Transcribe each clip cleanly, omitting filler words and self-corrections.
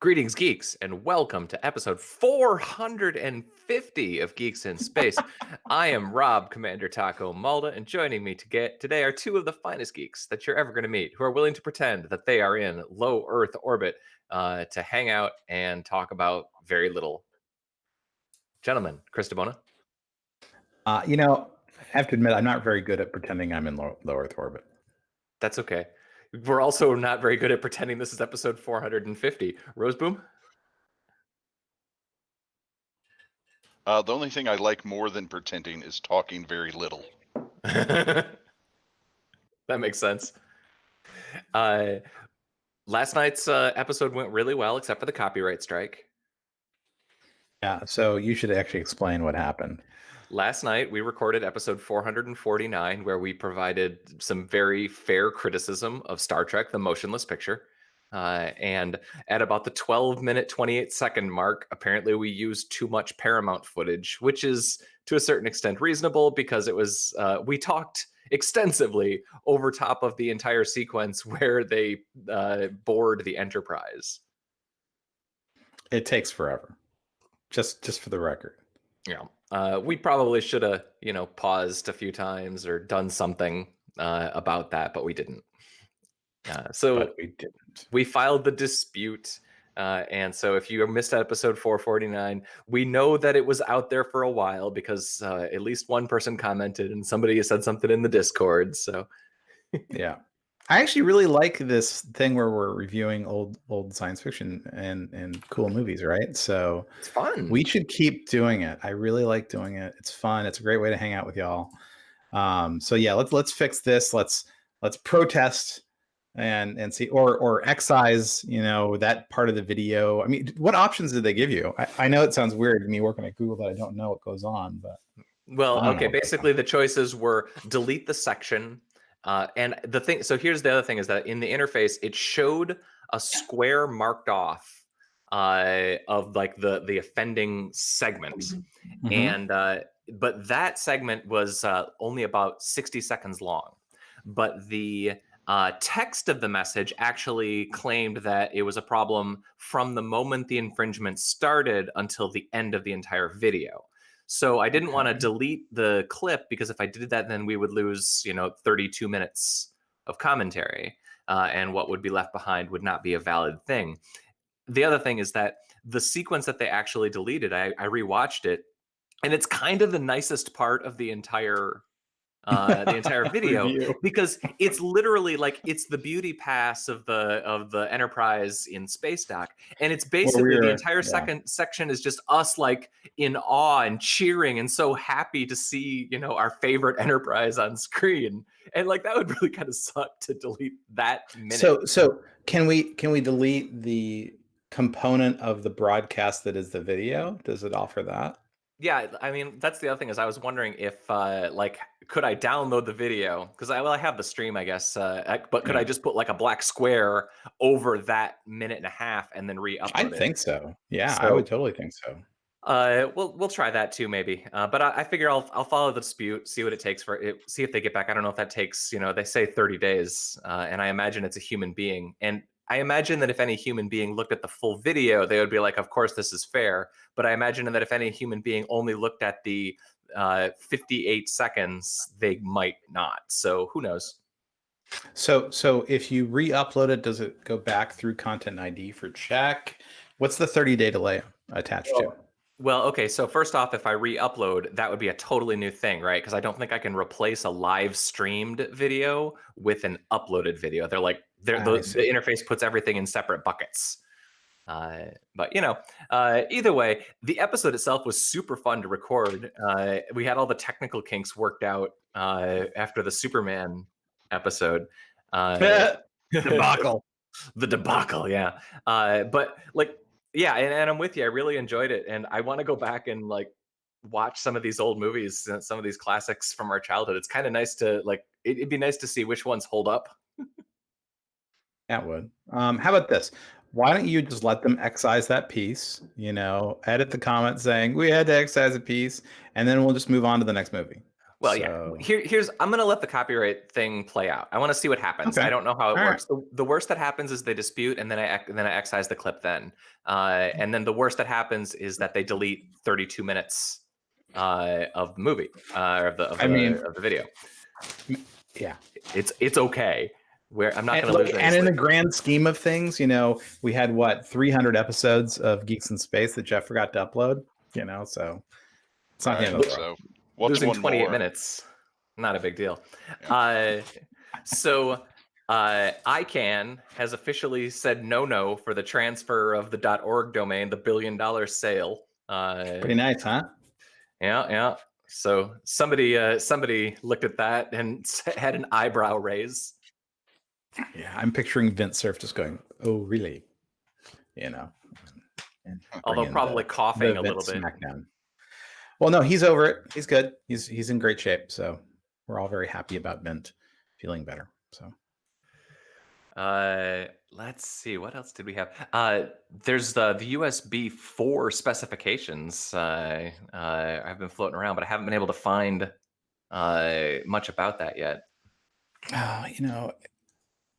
Greetings, geeks, and welcome to episode 450 of Geeks in Space. I am Rob, Commander Taco Malda, and joining me today are two of the finest geeks that you're ever going to meet who are willing to pretend that they are in low Earth orbit to hang out and talk about very little. Gentlemen, Chris DeBona. I have to admit, I'm not very good at pretending I'm in low Earth orbit. That's okay. We're also not very good at pretending this is episode 450. Roseboom? The only thing I like more than pretending is talking very little. That makes sense. Last night's episode went really well, except for the copyright strike. Yeah, so you should actually explain what happened. Last night, we recorded episode 449, where we provided some very fair criticism of Star Trek, the motionless picture. And at about the 12-minute, 28-second mark, apparently we used too much Paramount footage, which is to a certain extent reasonable because it was we talked extensively over top of the entire sequence where they board the Enterprise. It takes forever, just for the record. Yeah. We probably should have, paused a few times or done something about that, but we didn't. So we filed the dispute. And so if you missed episode 449, we know that it was out there for a while because at least one person commented and somebody said something in the Discord. So yeah. I actually really like this thing where we're reviewing old science fiction and cool movies, right? So it's fun. We should keep doing it. I really like doing it. It's fun. It's a great way to hang out with y'all. So yeah, let's fix this. Let's protest and see or excise, that part of the video. I mean, what options did they give you? I know it sounds weird to me working at Google that I don't know what goes on, but basically the choices were delete the section. And the thing, so here's the other thing is that in the interface, it showed a square marked off of like the offending segment. Mm-hmm. And but that segment was only about 60 seconds long. But the text of the message actually claimed that it was a problem from the moment the infringement started until the end of the entire video. So I didn't want to delete the clip because if I did that, then we would lose, 32 minutes of commentary, and what would be left behind would not be a valid thing. The other thing is that the sequence that they actually deleted, I rewatched it, and it's kind of the nicest part of the entire video because it's literally like it's the beauty pass of the Enterprise in space dock, and it's basically the entire second section is just us like in awe and cheering and so happy to see our favorite Enterprise on screen, and like that would really kind of suck to delete that minute. So can we delete the component of the broadcast that is the video? Does it offer that? Yeah, I mean, that's the other thing is I was wondering if, could I download the video? Because I have the stream, I guess, but could I just put like a black square over that minute and a half and then re-upload it? I think so. Yeah, I would totally think so. We'll try that too, maybe. But I figure I'll follow the dispute, see what it takes for it, see if they get back. I don't know if that takes, they say 30 days, and I imagine it's a human being. And I imagine that if any human being looked at the full video, they would be like, of course, this is fair. But I imagine that if any human being only looked at the 58 seconds, they might not. So who knows? So if you re-upload it, does it go back through Content ID for check? What's the 30-day delay attached to? Well, okay, so first off, if I re-upload, that would be a totally new thing, right? Because I don't think I can replace a live streamed video with an uploaded video. They're like, the interface puts everything in separate buckets. But either way, the episode itself was super fun to record. We had all the technical kinks worked out after the Superman episode. Debacle. The debacle, yeah. But like, yeah, and I'm with you. I really enjoyed it, and I want to go back and like watch some of these old movies, some of these classics from our childhood. It's kind of nice to like. It'd be nice to see which ones hold up. That would. How about this? Why don't you just let them excise that piece? Edit the comment saying we had to excise a piece, and then we'll just move on to the next movie. Well, So, here's I'm gonna let the copyright thing play out. I want to see what happens. okay. I don't know how it All works. The worst that happens is they dispute, and then I excise the clip. And then the worst that happens is that they delete 32 minutes of the movie of the video. Yeah, it's okay. Where I'm not going to lose any and in sleep. the grand scheme of things, we had 300 episodes of Geeks in Space that Jeff forgot to upload. So it's not the end of the world. So what's Losing one 28 more? minutes, not a big deal. Yeah. So ICANN has officially said no for the transfer of the .org domain, the $1 billion sale. Pretty nice, huh? Yeah. So somebody looked at that and had an eyebrow raise. Yeah, I'm picturing Vince Cerf just going, "Oh, really?" And Although probably coughing a little bit. Smackdown. Well, no, he's over it. He's good. He's in great shape. So we're all very happy about Vint feeling better. So let's see, what else did we have? There's the USB4 specifications. I've been floating around, but I haven't been able to find much about that yet.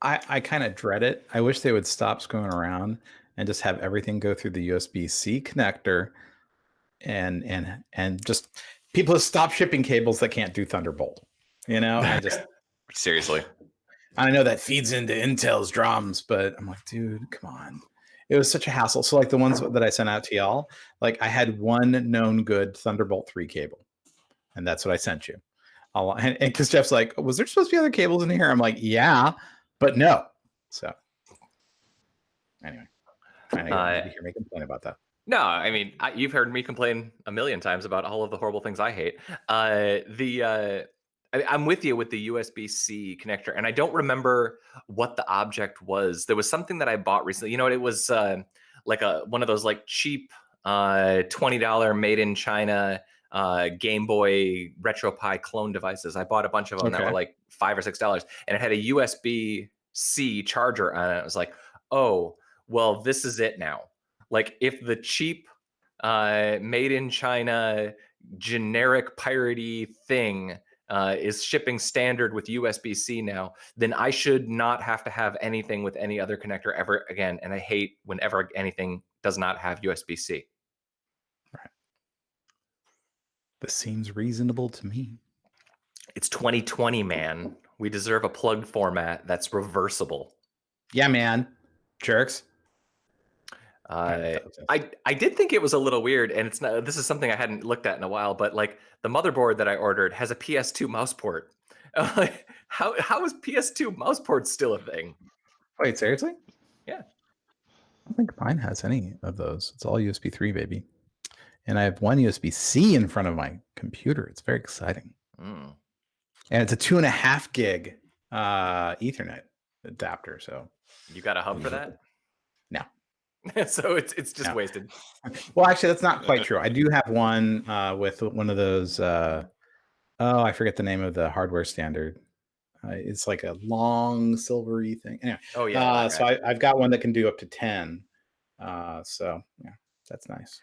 I kind of dread it. I wish they would stop screwing around and just have everything go through the USB-C connector, and just people just stop shipping cables that can't do Thunderbolt. I just seriously. I know that feeds into Intel's drums, but I'm like, dude, come on. It was such a hassle. So the ones that I sent out to y'all, I had one known good Thunderbolt 3 cable, and that's what I sent you. And because Jeff's like, was there supposed to be other cables in here? I'm like, yeah, but no. So anyway, I hear me complain about that. No, I mean, you've heard me complain a million times about all of the horrible things I hate. I'm with you with the USB-C connector, and I don't remember what the object was. There was something that I bought recently. It was one of those cheap $20 made in China Game Boy RetroPie clone devices. I bought a bunch of them that were $5 or $6, and it had a USB-C charger on it. I was like, oh, well, this is it now. If the cheap made in China generic piratey thing is shipping standard with USB-C now, then I should not have to have anything with any other connector ever again. And I hate whenever anything does not have USB-C. Right. This seems reasonable to me. It's 2020, man. We deserve a plug format that's reversible. Yeah, man. Jerks. I did think it was a little weird, and it's not. This is something I hadn't looked at in a while, but the motherboard that I ordered has a PS2 mouse port. How is PS2 mouse port still a thing? Wait, seriously? Yeah. I don't think mine has any of those. It's all USB 3, baby. And I have one USB-C in front of my computer. It's very exciting. And it's a 2.5 gig Ethernet adapter. So you got a hub for that? No. So it's just wasted. Well, actually, that's not quite true. I do have one with one of those. I forget the name of the hardware standard. It's like a long silvery thing. Anyway, oh yeah. So I've got one that can do up to 10. So yeah, that's nice.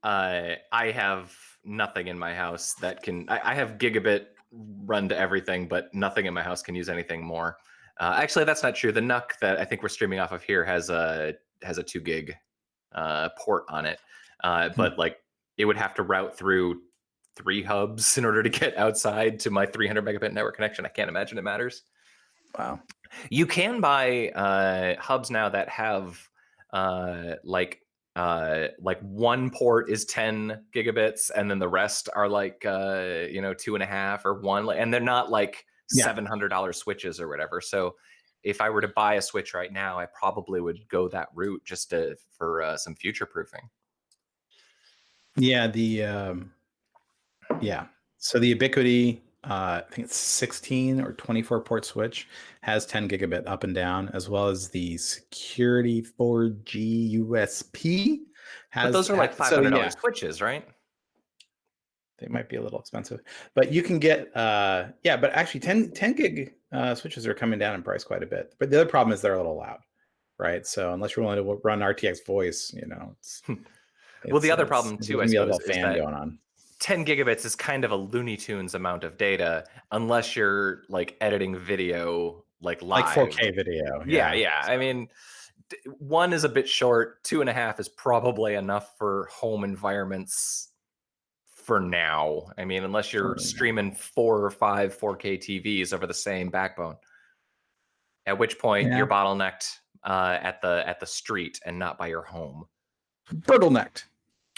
I have nothing in my house that can. I have gigabit run to everything, but nothing in my house can use anything more. Actually, that's not true. The NUC that I think we're streaming off of here has a 2 gig port on it, but it would have to route through 3 hubs in order to get outside to my 300 megabit network connection. I can't imagine it matters. Wow. You can buy hubs now that have one port is 10 gigabits, and then the rest are 2.5 or 1, and they're not $700 switches or whatever. So if I were to buy a switch right now, I probably would go that route just for some future proofing. Yeah, so the Ubiquiti, I think it's 16 or 24 port switch, has 10 gigabit up and down, as well as the Security 4G USP. But those are $500 switches, right? They might be a little expensive, but you can get but actually 10 gig switches are coming down in price quite a bit. But the other problem is they're a little loud, right? So unless you're willing to run RTX voice, it's well, the other problem too, I suppose, is that going on. 10 gigabits is kind of a Looney Tunes amount of data, unless you're like editing video like live. Like 4K video. Yeah. I mean, 1 is a bit short. 2.5 is probably enough for home environments for now. I mean, unless you're streaming 4 or 5 4K TVs over the same backbone, at which point you're bottlenecked at the street and not by your home. Turtlenecked.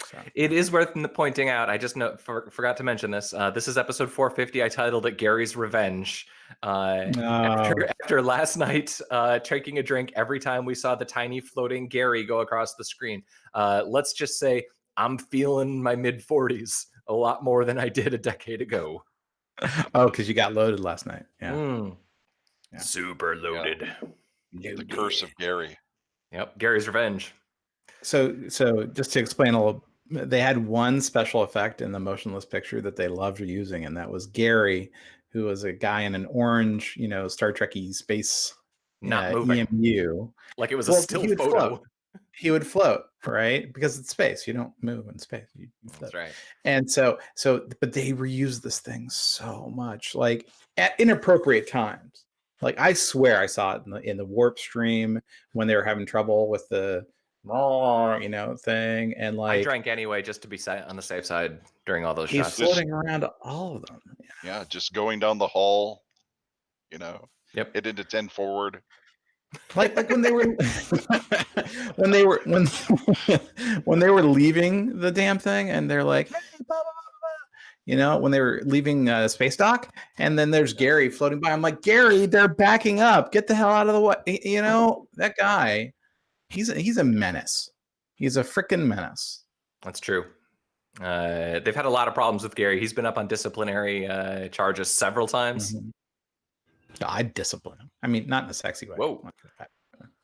So. It is worth pointing out. I just forgot to mention this. This is episode 450. I titled it "Gary's Revenge." After last night, taking a drink every time we saw the tiny floating Gary go across the screen. Let's just say I'm feeling my mid-40s a lot more than I did a decade ago. Oh, because you got loaded last night. Yeah. Super loaded. Yeah. The curse of Gary. Yep, Gary's Revenge. So just to explain a little, they had one special effect in the motionless picture that they loved using, and that was Gary, who was a guy in an orange, Star Trek-y space EMU. Like it was a still photo. He would float, right? Because it's space. You don't move in space. You float. That's right. And but they reused this thing so much, like at inappropriate times. Like I swear I saw it in the warp stream when they were having trouble with the thing, and like I drank anyway just to be on the safe side during all those shots. He's floating around all of them. Yeah, just going down the hall, Yep. Hit into 10 forward. Like when they were when they were leaving the damn thing, and they're like, hey, blah, blah, blah, when they were leaving space dock, and then there's Gary floating by. I'm like, Gary, they're backing up. Get the hell out of the way. That guy. He's a menace. He's a freaking menace. That's true. They've had a lot of problems with Gary. He's been up on disciplinary charges several times. Mm-hmm. I'd discipline him. I mean, not in a sexy way. Whoa.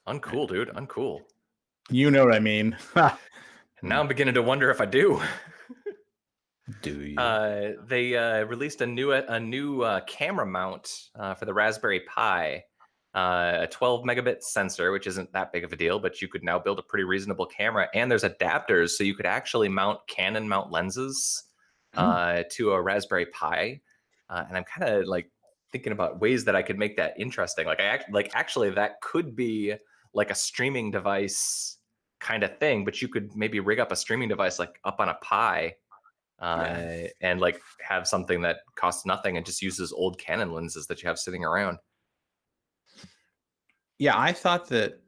Uncool, dude. Uncool. You know what I mean. Now I'm beginning to wonder if I do. Do you? They released a new camera mount for the Raspberry Pi. A 12 megabit sensor, which isn't that big of a deal, but you could now build a pretty reasonable camera. And there's adapters, so you could actually mount Canon mount lenses to a Raspberry Pi. And I'm kind of like thinking about ways that I could make that interesting. Actually, that could be like a streaming device kind of thing, but you could maybe rig up a streaming device like up on a Pi and like have something that costs nothing and just uses old Canon lenses that you have sitting around. Yeah, I thought that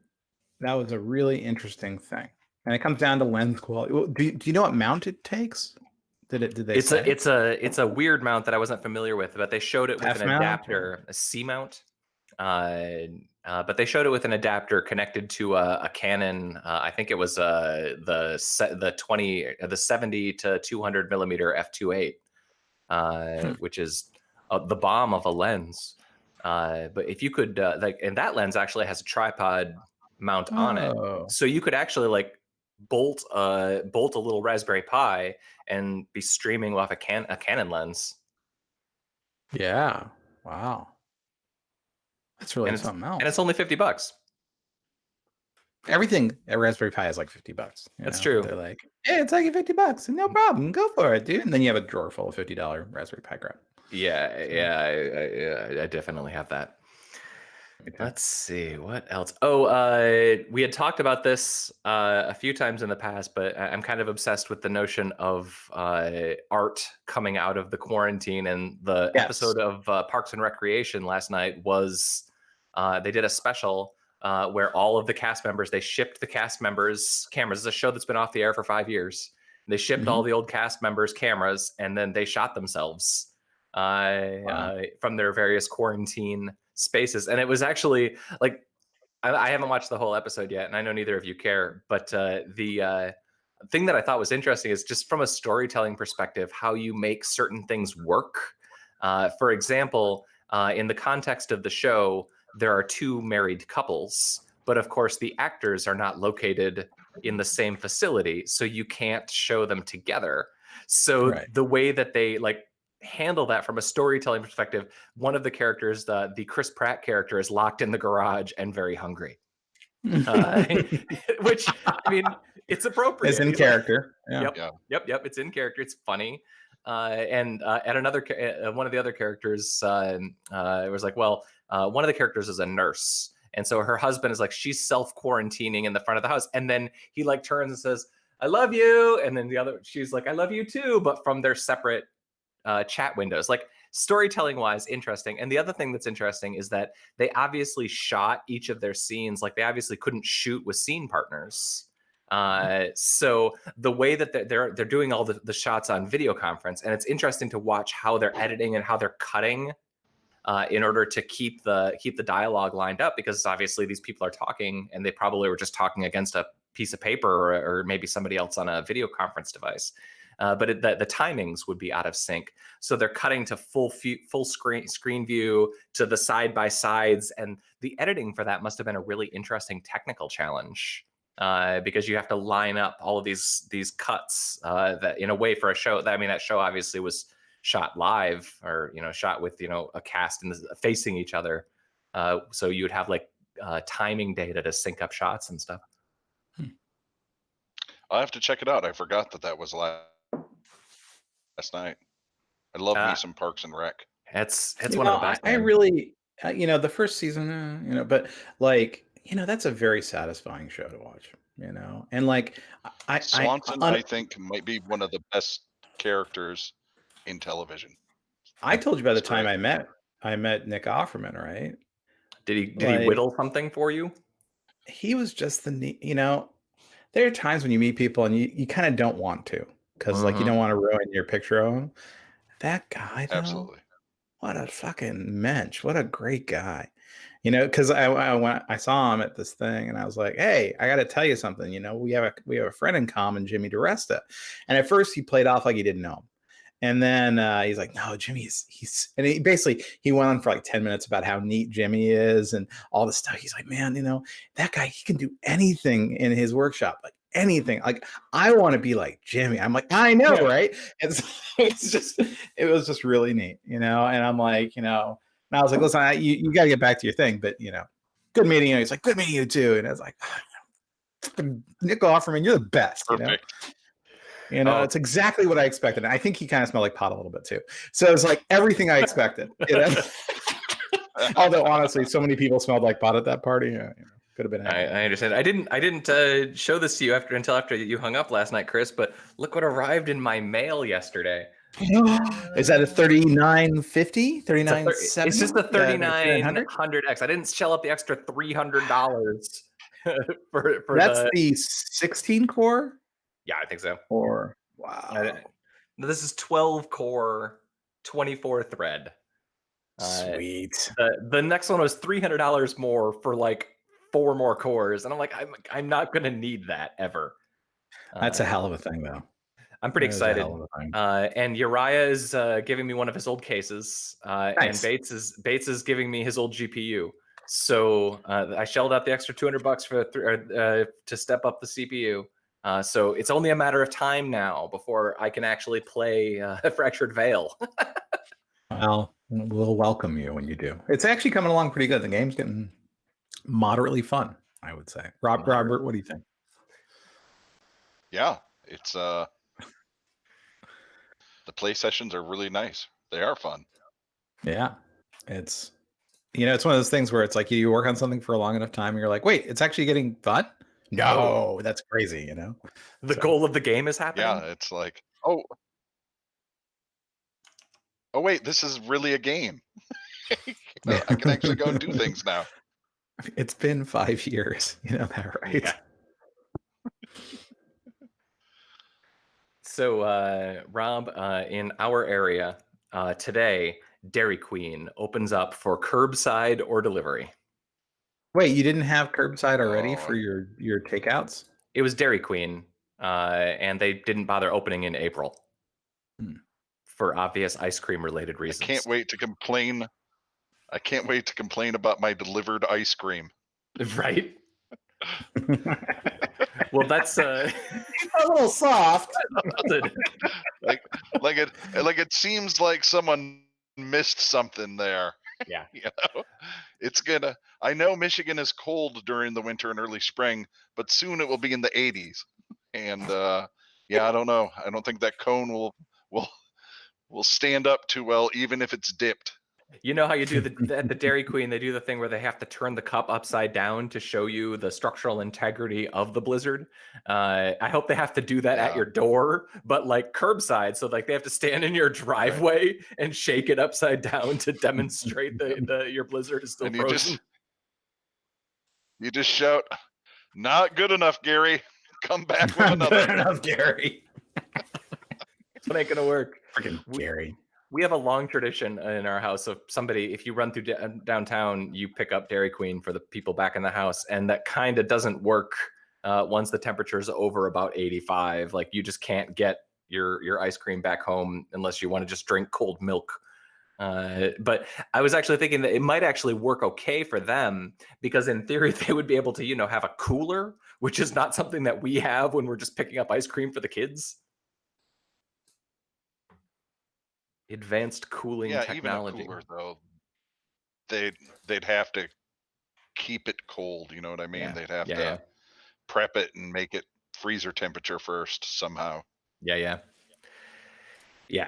was a really interesting thing, and it comes down to lens quality. Well, do you know what mount it takes? Did they? It's a weird mount that I wasn't familiar with, but they showed it with an adapter, a C mount. But they showed it with an adapter connected to a Canon. I think it was the 70 to 200 millimeter f2.8, which is the bomb of a lens. But if you could and that lens actually has a tripod mount on it, so you could actually like bolt a little Raspberry Pi and be streaming off a Canon lens. Yeah. Wow. That's really something else. And it's only $50. Everything at Raspberry Pi is like $50. That's true. They're like, hey, it's like $50. No problem. Go for it, dude. And then you have a drawer full of $50 Raspberry Pi crap. Yeah, I definitely have that. Let's see what else. We had talked about this a few times in the past, but I'm kind of obsessed with the notion of art coming out of the quarantine. And the episode of Parks and Recreation last night was they did a special where all of the cast members, they shipped the cast members cameras. It's a show that's been off the air for 5 years. They shipped all the old cast members cameras, and then they shot themselves from their various quarantine spaces. And it was actually like, I haven't watched the whole episode yet, and I know neither of you care, but the thing that I thought was interesting is just from a storytelling perspective, how you make certain things work. For example, in the context of the show, there are 2 married couples, but of course the actors are not located in the same facility, so you can't show them together. So the way that they like handle that from a storytelling perspective, one of the characters, the Chris Pratt character, is locked in the garage and very hungry. Which, I mean, it's appropriate. It's in character. Yep. It's in character. It's funny. and at one of the other characters, it was like, well, one of the characters is a nurse. And so her husband is like, she's self-quarantining in the front of the house. And then he like turns and says, I love you. And then she's like, I love you too. But from their separate chat windows. Like storytelling wise, interesting. And the other thing that's interesting is that they obviously shot each of their scenes. Like they obviously couldn't shoot with scene partners. So the way that they're doing all the shots on video conference, and it's interesting to watch how they're editing and how they're cutting in order to keep the dialogue lined up, because obviously these people are talking and they probably were just talking against a piece of paper or maybe somebody else on a video conference device. But the timings would be out of sync. So they're cutting to full screen view, to the side by sides, and the editing for that must have been a really interesting technical challenge. Because you have to line up all of these cuts that in a way for a show that, I mean, that show obviously was shot live, or shot with a cast and facing each other, so you would have like timing data to sync up shots and stuff. I'll have to check it out. I forgot that was last night. I love me some Parks and Rec. It's one of the best. I really the first season, but like that's a very satisfying show to watch, and like Swanson, I think, might be one of the best characters in television. I told you by the time I met Nick Offerman, right? Did he whittle something for you? He was just there are times when you meet people and you kind of don't want to, because like you don't want to ruin your picture of him. That guy, though, absolutely, what a fucking mensch! What a great guy, Because I saw him at this thing and I was like, hey, I got to tell you something. We have a friend in common, Jimmy DiResta, and at first he played off like he didn't know him. And then he's like, no, Jimmy, he's and he went on for like 10 minutes about how neat Jimmy is and all this stuff. He's like, man, that guy, he can do anything in his workshop, like anything. Like, I want to be like Jimmy. I'm like, I know, right? And so it was just really neat, and I'm like, and I was like, listen, you got to get back to your thing, but good meeting you. He's like, good meeting you too. And I was like, Nick Offerman, you're the best. Perfect. It's exactly what I expected. And I think he kind of smelled like pot a little bit too. So it's like everything I expected. Although honestly, so many people smelled like pot at that party. Could have been. I understand. I didn't show this to you until after you hung up last night, Chris. But look what arrived in my mail yesterday. Is that a 3950? 3970? It's just a 3900X. I didn't shell up the extra $300 for that's the 16 core. Yeah, I think so. Or wow. This is 12 core, 24 thread. Sweet. The next one was $300 more for like 4 more cores, and I'm like, I'm not gonna need that ever. That's a hell of a thing, though. I'm pretty excited. And Uriah is giving me one of his old cases, nice. And Bates is giving me his old GPU. So I shelled out the extra $200 for to step up the CPU. So it's only a matter of time now before I can actually play Fractured Veil. Well, we'll welcome you when you do. It's actually coming along pretty good. The game's getting moderately fun, I would say. Robert, what do you think? Yeah, it's the play sessions are really nice. They are fun. Yeah, it's it's one of those things where it's like you work on something for a long enough time and you're like, wait, it's actually getting fun? No, that's crazy, The goal of the game is happening. Yeah, it's like, oh wait, this is really a game. I can actually go and do things now. It's been 5 years, that, right? Yeah. So, Rob, in our area today, Dairy Queen opens up for curbside or delivery. Wait, you didn't have curbside already for your takeouts? It was Dairy Queen, and they didn't bother opening in April for obvious ice cream related reasons. I can't wait to complain. I can't wait to complain about my delivered ice cream. Right? Well, that's a little soft. like it seems like someone missed something there. Yeah. It's gonna. I know Michigan is cold during the winter and early spring, but soon it will be in the 80s. And I don't know. I don't think that cone will will stand up too well, even if it's dipped. You know how you do at the Dairy Queen, they do the thing where they have to turn the cup upside down to show you the structural integrity of the blizzard. I hope they have to do that at your door, but like curbside. So like they have to stand in your driveway and shake it upside down to demonstrate your blizzard is still frozen. You just shout, "Not good enough, Gary. Come back with another." Good enough, Gary. It ain't gonna work. Freaking Gary. We have a long tradition in our house of somebody, if you run through downtown, you pick up Dairy Queen for the people back in the house. And that kind of doesn't work once the temperature is over about 85. Like you just can't get your ice cream back home unless you want to just drink cold milk. But I was actually thinking that it might actually work okay for them because in theory, they would be able to, have a cooler, which is not something that we have when we're just picking up ice cream for the kids. Advanced cooling technology. Even a cooler, though, they'd have to keep it cold. You know what I mean? They'd have to prep it and make it freezer temperature first somehow. Yeah.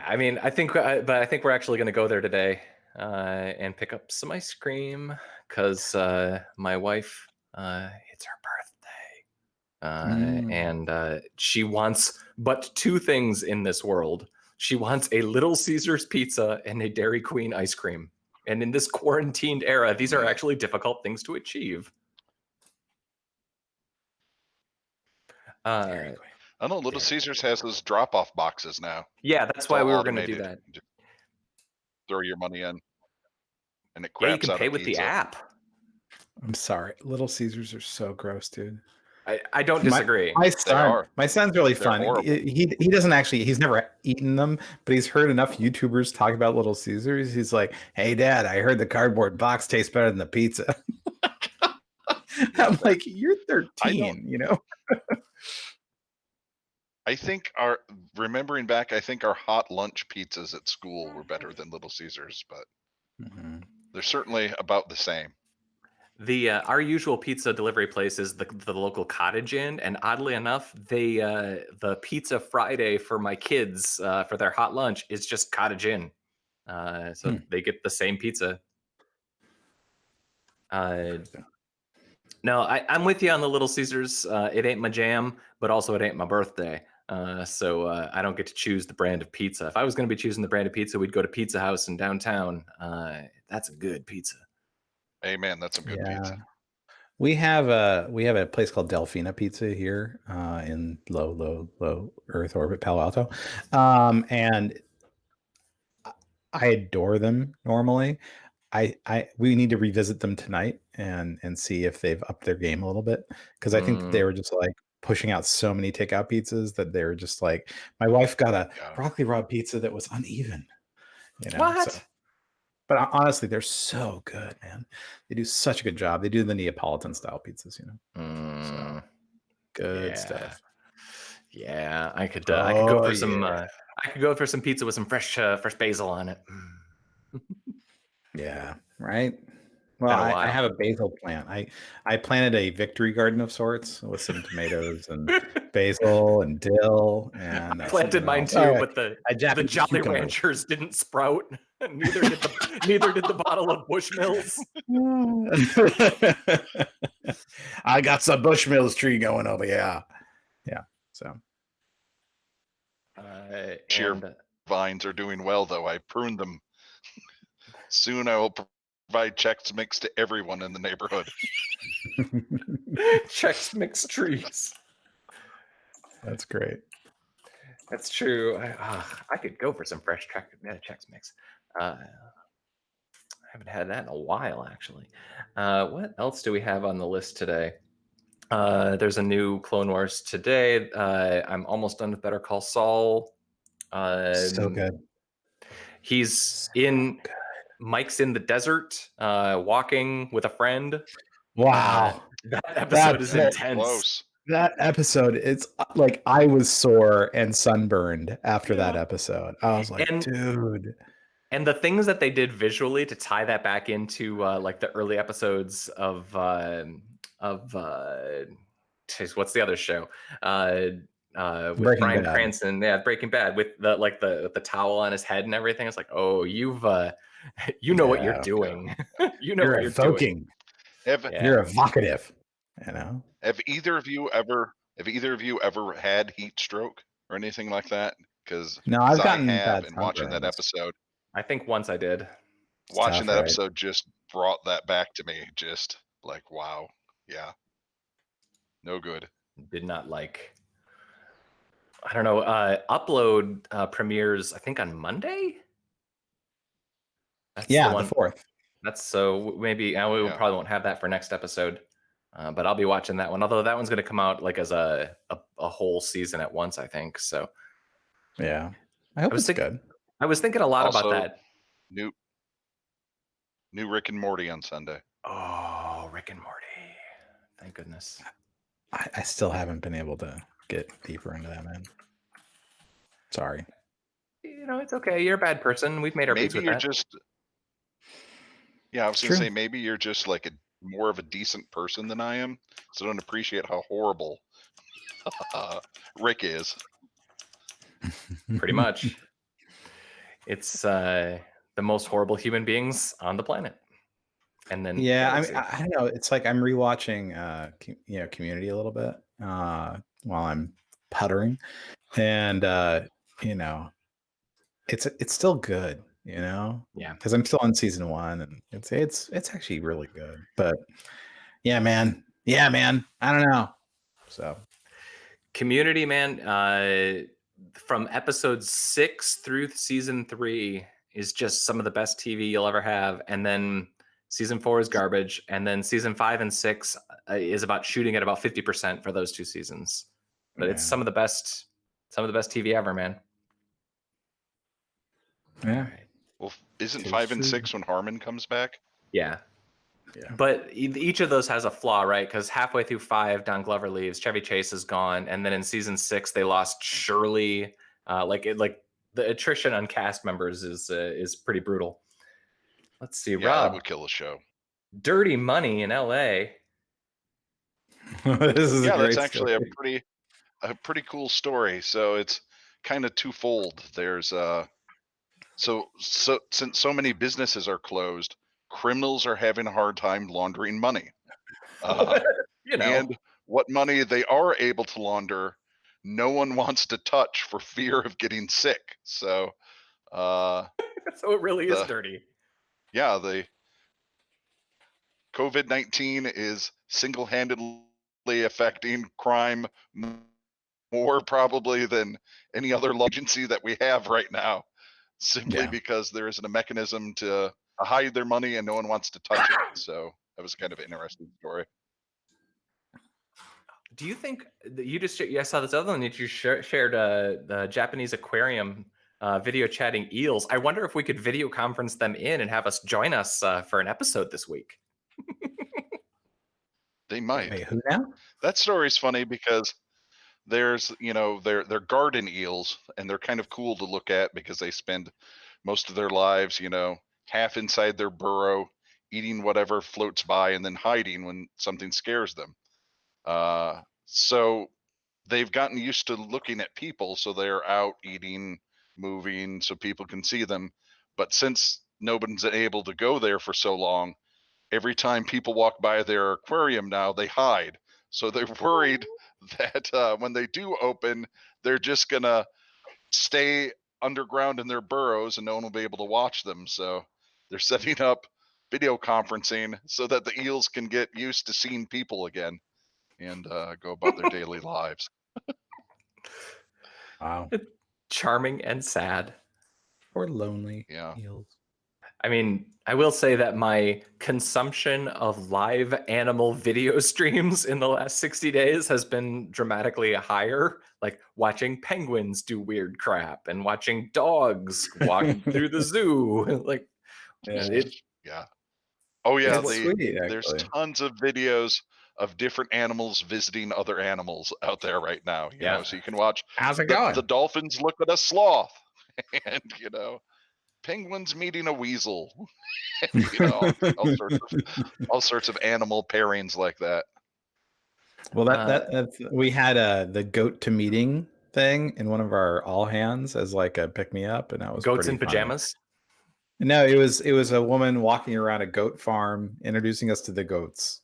I mean, I think we're actually going to go there today and pick up some ice cream because my wife, it's her birthday, and she wants but two things in this world. She wants a Little Caesars pizza and a Dairy Queen ice cream. And in this quarantined era, these are actually difficult things to achieve. I know Little Caesars has those drop-off boxes now. Yeah, that's why we were going to do that. Just throw your money in, and it you craps can out pay a with pizza. the app. I'm sorry. Little Caesars are so gross, dude. I don't disagree. My son's really fun. Horrible. He doesn't actually, he's never eaten them, but he's heard enough YouTubers talk about Little Caesars. He's like, "Hey Dad, I heard the cardboard box tastes better than the pizza." I'm like, "You're 13, I think remembering back, I think our hot lunch pizzas at school were better than Little Caesars, but they're certainly about the same. Our usual pizza delivery place is the local Cottage Inn, and oddly enough, the Pizza Friday for my kids for their hot lunch is just Cottage Inn, so they get the same pizza. No, I'm with you on the Little Caesars. It ain't my jam, but also it ain't my birthday, so I don't get to choose the brand of pizza. If I was going to be choosing the brand of pizza, we'd go to Pizza House in downtown. That's a good pizza. Amen. That's a good pizza. We have a place called Delfina Pizza here in low Earth orbit, Palo Alto, and I adore them normally. We need to revisit them tonight and see if they've upped their game a little bit, because I think they were just like pushing out so many takeout pizzas that they were just like, my wife got a broccoli raw pizza that was uneven. What? So. But honestly, they're so good, man. They do such a good job. They do the Neapolitan style pizzas, So good stuff. Yeah, I could go for some. I could go for some pizza with some fresh basil on it. Yeah, right. Well, I have a basil plant. I planted a victory garden of sorts with some tomatoes and basil and dill. And I planted mine too, but the Jolly cucumber. Ranchers didn't sprout. Neither did the bottle of Bushmills. I got some Bushmills tree going over. Yeah. So. Vines are doing well, though. I pruned them. Soon I will provide Chex Mix to everyone in the neighborhood. Chex Mix trees. That's great. That's true. I could go for some fresh Chex Mix. I haven't had that in a while, actually. What else do we have on the list today? There's a new Clone Wars today. I'm almost done with Better Call Saul. So good. He's Mike's in the desert, walking with a friend. Wow. That episode is intense. Close. That episode, it's like I was sore and sunburned after that episode. I was like, dude. And the things that they did visually to tie that back into like the early episodes of what's the other show? with Bryan Cranston, Breaking Bad, with the towel on his head and everything. It's like, oh, you've you know what you're doing. You know what you're doing. You're evocative. You know. Have either of you ever had heat stroke or anything like that? Because no, I've gotten bad and watching that episode. I think once I did. Watching that episode just brought that back to me. Just like, wow, yeah, no good. Did not like. I don't know. Upload premieres, I think, on Monday. That's the 4th. That's so maybe we probably won't have that for next episode, but I'll be watching that one. Although that one's going to come out like as a whole season at once, I think. So yeah, I hope it's good. I was thinking a lot about that. New Rick and Morty on Sunday. Oh, Rick and Morty! Thank goodness. I still haven't been able to get deeper into that, man. Sorry. You know, it's okay. You're a bad person. We've made our peace with that. I was going to say, maybe you're just like more of a decent person than I am, so don't appreciate how horrible Rick is. Pretty much. It's the most horrible human beings on the planet. And then I don't know. It's like I'm rewatching Community a little bit while I'm puttering, and it's still good, because I'm still on season 1, and it's actually really good. But yeah, man, I don't know. So Community, man, from episode 6 through season 3 is just some of the best TV you'll ever have, and then season 4 is garbage, and then season 5 and 6 is about shooting at about 50% for those 2 seasons. But it's some of the best TV ever, man. Yeah. Well, isn't 5 and 6 when Harmon comes back? Yeah. But each of those has a flaw, right? Because halfway through 5, Don Glover leaves, Chevy Chase is gone, and then in season 6 they lost Shirley. The attrition on cast members is pretty brutal. Let's see, Rob. That would kill a show. Dirty Money in L.A. This is that's actually a pretty cool story. So it's kind of twofold. There's so since so many businesses are closed, criminals are having a hard time laundering money. And what money they are able to launder, no one wants to touch for fear of getting sick. So so it really is dirty. Yeah, the COVID-19 is single-handedly affecting crime more probably than any other agency that we have right now, simply because there isn't a mechanism to hide their money and no one wants to touch it. So that was kind of an interesting story. Do you think I saw this other one that you shared the Japanese aquarium video chatting eels? I wonder if we could video conference them in and have us join us for an episode this week. They might. Wait, who now? That story's funny because there's, they're garden eels, and they're kind of cool to look at because they spend most of their lives, half inside their burrow, eating whatever floats by and then hiding when something scares them. So they've gotten used to looking at people, so they're out eating, moving, so people can see them. But since nobody's able to go there for so long, every time people walk by their aquarium now, they hide. So they're worried that when they do open, they're just gonna stay underground in their burrows and no one will be able to watch them. So they're setting up video conferencing so that the eels can get used to seeing people again and go about their daily lives. Wow. Charming and sad. Or lonely eels. I mean, I will say that my consumption of live animal video streams in the last 60 days has been dramatically higher. Like watching penguins do weird crap and watching dogs walk through the zoo. Like, Oh yeah, there's tons of videos of different animals visiting other animals out there right now. You know, so you can watch. How's it going? The dolphins look at a sloth, and penguins meeting a weasel. all sorts of animal pairings like that. Well, we had the goat to meeting thing in one of our all hands as like a pick me up, and that was Goats pretty in funny. pajamas. No, it was a woman walking around a goat farm, introducing us to the goats.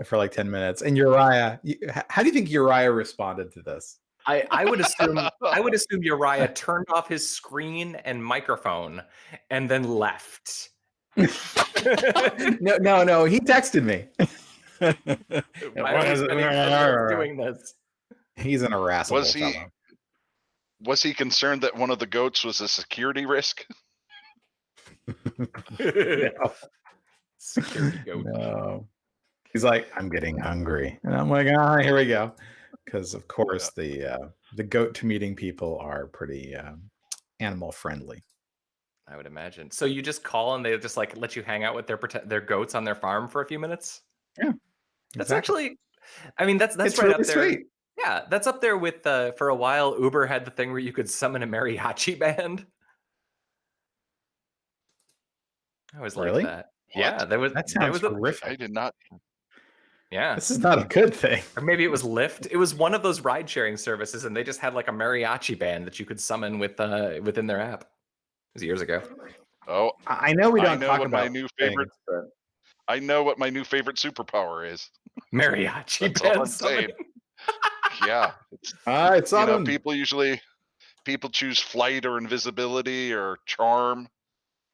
For like 10 minutes. And Uriah, how do you think Uriah responded to this? I would assume Uriah turned off his screen and microphone and then left. No, he texted me. Why are we spending 10 minutes doing this? He's an irascible fellow. Was he concerned that one of the goats was a security risk? No. Security goat. No. He's like, I'm getting hungry. And I'm like, here we go. Because of course the goat to meeting people are pretty animal friendly. I would imagine. So you just call and they just like let you hang out with their goats on their farm for a few minutes? Yeah. That's actually, I mean, that's right really up there. Sweet. Yeah, that's up there with for a while Uber had the thing where you could summon a mariachi band. I always liked that. What? Yeah, that sounds horrific. I did not. Yeah. This is not a good thing. Or maybe it was Lyft. It was one of those ride sharing services, and they just had like a mariachi band that you could summon within their app. It was years ago. Oh, I know we don't talk about my new favorite. I know what my new favorite superpower is. Mariachi That's all I'm band saying. summoning. Yeah. It's on. People choose flight or invisibility or charm.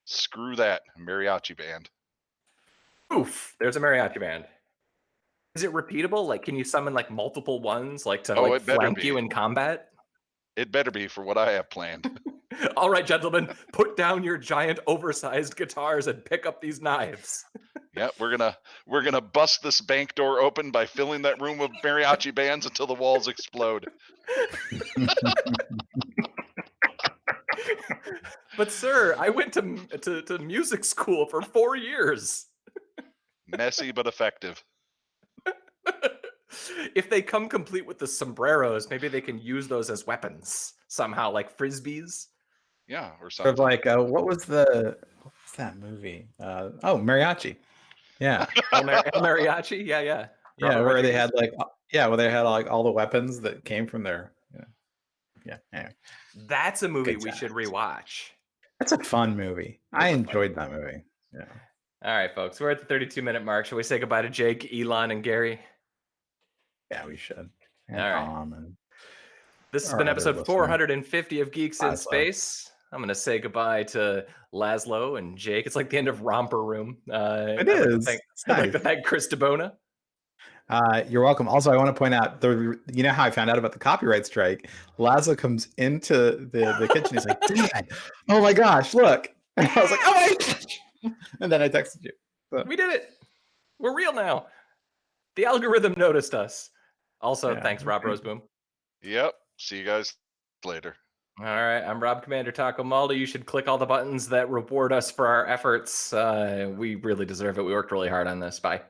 Screw that. Mariachi band. Oof, there's a mariachi band. Is it repeatable? Like, can you summon like multiple ones, like to flank you in combat? It better be for what I have planned. All right, gentlemen, put down your giant, oversized guitars and pick up these knives. Yeah, we're gonna bust this bank door open by filling that room with mariachi bands until the walls explode. But sir, I went to music school for 4 years. Messy but effective. If they come complete with the sombreros, maybe they can use those as weapons somehow, like frisbees. Yeah, or something. Sort of like what was that movie? Mariachi. Yeah. El Mariachi. Yeah. Where they had all the weapons that came from their. Yeah. Anyway. That's a movie we should rewatch. That's a fun movie. I enjoyed that movie. Yeah. All right, folks, we're at the 32-minute mark. Shall we say goodbye to Jake, Elon, and Gary? Yeah, we should. And all right. Tom and this has been episode 450 of Geeks in Space. I'm going to say goodbye to Laszlo and Jake. It's like the end of Romper Room. It is. I'd like to thank Chris DeBona. You're welcome. Also, I want to point out, you know how I found out about the copyright strike? Laszlo comes into the kitchen. He's like, Dad, oh my gosh, look. And I was like, oh my gosh. And then I texted you. So. We did it. We're real now. The algorithm noticed us. Also, thanks, Rob Roseboom. Yep. See you guys later. All right. I'm Rob Commander Taco Malda. You should click all the buttons that reward us for our efforts. We really deserve it. We worked really hard on this. Bye.